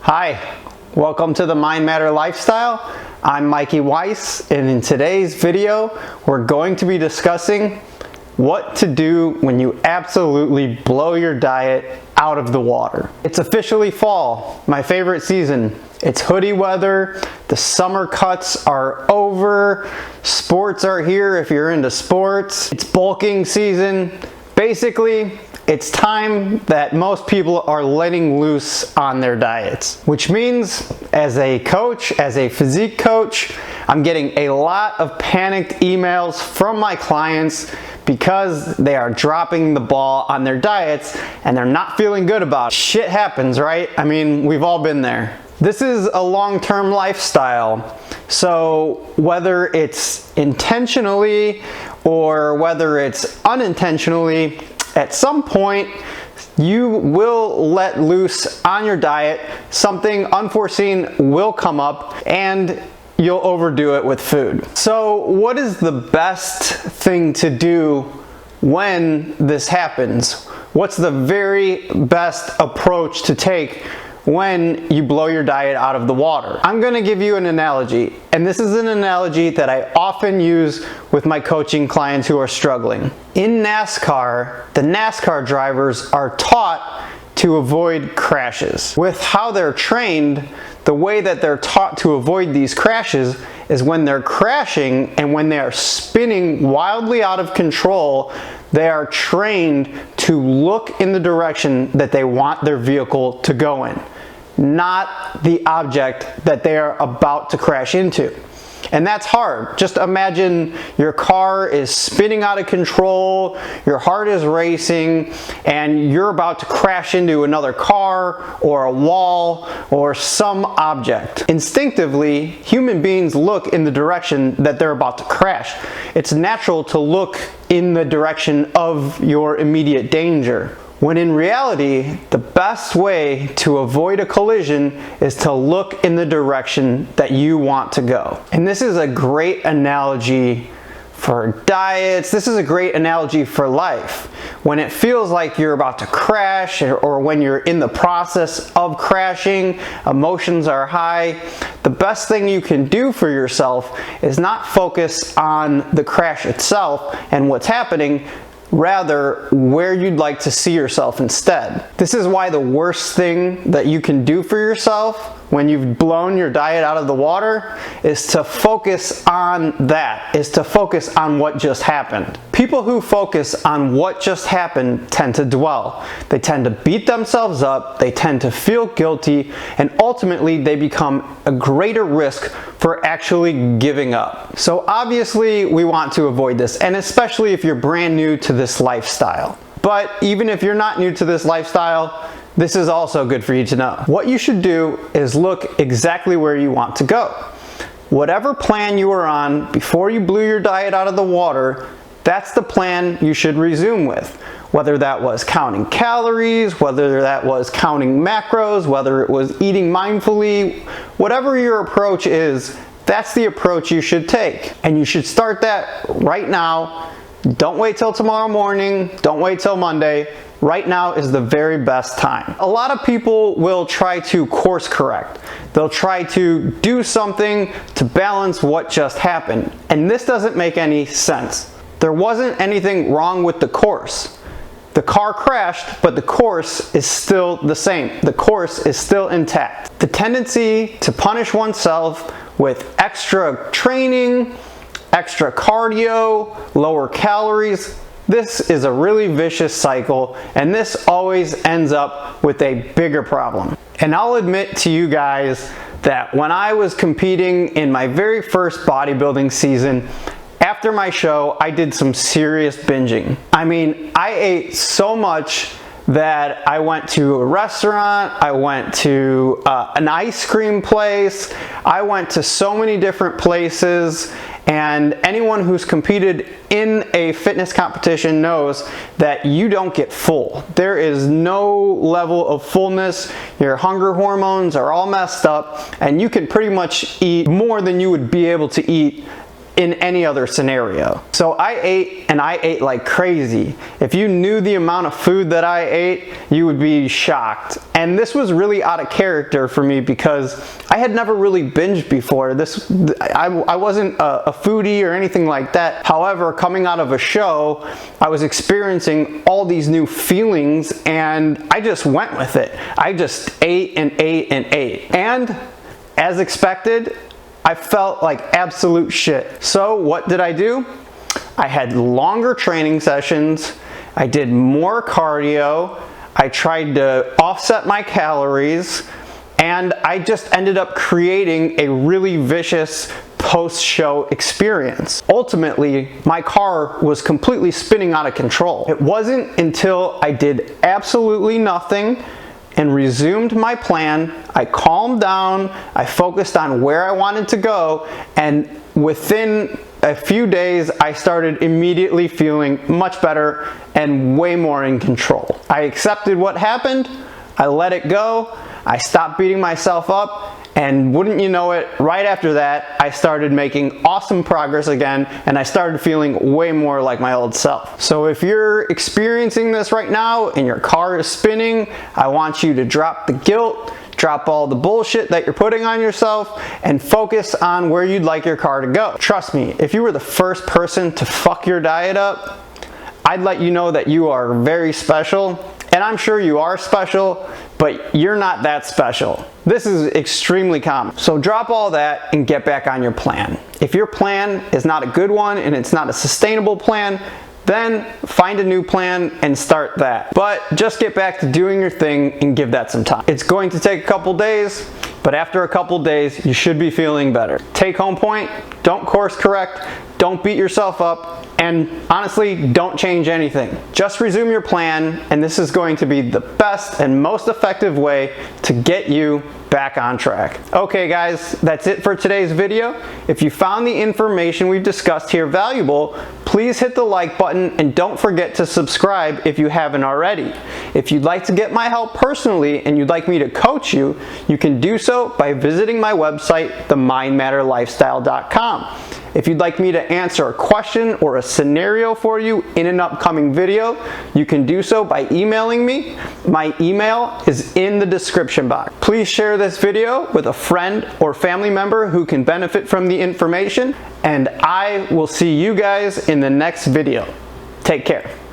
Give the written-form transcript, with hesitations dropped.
Hi, welcome to the Mind Matter Lifestyle. I'm Mikey Weiss, and in today's video, we're going to be discussing what to do when you absolutely blow your diet out of the water. It's officially fall, my favorite season. It's hoodie weather, the summer cuts are over, sports are here if you're into sports, it's bulking season. Basically, it's time that most people are letting loose on their diets, which means as a coach, as a physique coach, I'm getting a lot of panicked emails from my clients because they are dropping the ball on their diets and they're not feeling good about it. Shit happens, right? I mean, we've all been there. This is a long-term lifestyle, so whether it's intentionally or whether it's unintentionally, at some point you will let loose on your diet, something unforeseen will come up, and you'll overdo it with food. So what is the best thing to do when this happens? What's the very best approach to take when you blow your diet out of the water? I'm going to give you an analogy, and this is an analogy that I often use with my coaching clients who are struggling. In NASCAR, the NASCAR drivers are taught to avoid crashes. With how they're trained, the way that they're taught to avoid these crashes is when they're crashing and when they are spinning wildly out of control, they are trained to look in the direction that they want their vehicle to go in, not the object that they are about to crash into. And that's hard. Just imagine your car is spinning out of control, your heart is racing, and you're about to crash into another car or a wall or some object. Instinctively, human beings look in the direction that they're about to crash. It's natural to look in the direction of your immediate danger, when in reality, the best way to avoid a collision is to look in the direction that you want to go. And this is a great analogy for diets. This is a great analogy for life. When it feels like you're about to crash or when you're in the process of crashing, emotions are high, the best thing you can do for yourself is not focus on the crash itself and what's happening, rather where you'd like to see yourself instead. This is why the worst thing that you can do for yourself when you've blown your diet out of the water is to focus on that, is to focus on what just happened. People who focus on what just happened tend to dwell. They tend to beat themselves up, they tend to feel guilty, and ultimately they become a greater risk for actually giving up. So obviously we want to avoid this, and especially if you're brand new to this lifestyle. But even if you're not new to this lifestyle, this is also good for you to know. What you should do is look exactly where you want to go. Whatever plan you were on before you blew your diet out of the water, that's the plan you should resume with. Whether that was counting calories, whether that was counting macros, whether it was eating mindfully, whatever your approach is, that's the approach you should take. And you should start that right now. Don't wait till tomorrow morning, don't wait till Monday. Right now is the very best time. A lot of people will try to course correct. They'll try to do something to balance what just happened. And this doesn't make any sense. There wasn't anything wrong with the course. The car crashed, but the course is still the same. The course is still intact. The tendency to punish oneself with extra training, extra cardio, lower calories, this is a really vicious cycle, and this always ends up with a bigger problem. And I'll admit to you guys that when I was competing in my very first bodybuilding season, after my show, I did some serious binging. I mean, I ate so much that I went to a restaurant, I went to an ice cream place, I went to so many different places, and anyone who's competed in a fitness competition knows that you don't get full. There is no level of fullness, your hunger hormones are all messed up, and you can pretty much eat more than you would be able to eat in any other scenario. So I ate like crazy. If you knew the amount of food that I ate, you would be shocked. And this was really out of character for me because I had never really binged before. I wasn't a foodie or anything like that. However, coming out of a show, I was experiencing all these new feelings and I just went with it. I just ate and ate and ate. And as expected, I felt like absolute shit. So what did I do? I had longer training sessions. I did more cardio. I tried to offset my calories. And I just ended up creating a really vicious post-show experience. Ultimately, my car was completely spinning out of control. It wasn't until I did absolutely nothing and resumed my plan, I calmed down, I focused on where I wanted to go, and within a few days, I started immediately feeling much better and way more in control. I accepted what happened, I let it go, I stopped beating myself up, and wouldn't you know it, right after that, I started making awesome progress again, and I started feeling way more like my old self. So if you're experiencing this right now and your car is spinning, I want you to drop the guilt, drop all the bullshit that you're putting on yourself, and focus on where you'd like your car to go. Trust me, if you were the first person to fuck your diet up, I'd let you know that you are very special, and I'm sure you are special, but you're not that special. This is extremely common. So drop all that and get back on your plan. If your plan is not a good one and it's not a sustainable plan, then find a new plan and start that. But just get back to doing your thing and give that some time. It's going to take a couple days, but after a couple days, you should be feeling better. Take home point, don't course correct, don't beat yourself up, and honestly, don't change anything. Just resume your plan, and this is going to be the best and most effective way to get you back on track. Okay guys, that's it for today's video. If you found the information we've discussed here valuable, please hit the like button and don't forget to subscribe if you haven't already. If you'd like to get my help personally and you'd like me to coach you, you can do so by visiting my website, themindmatterlifestyle.com. If you'd like me to answer a question or a scenario for you in an upcoming video, you can do so by emailing me. My email is in the description box. Please share this video with a friend or family member who can benefit from the information, and I will see you guys in the next video. Take care.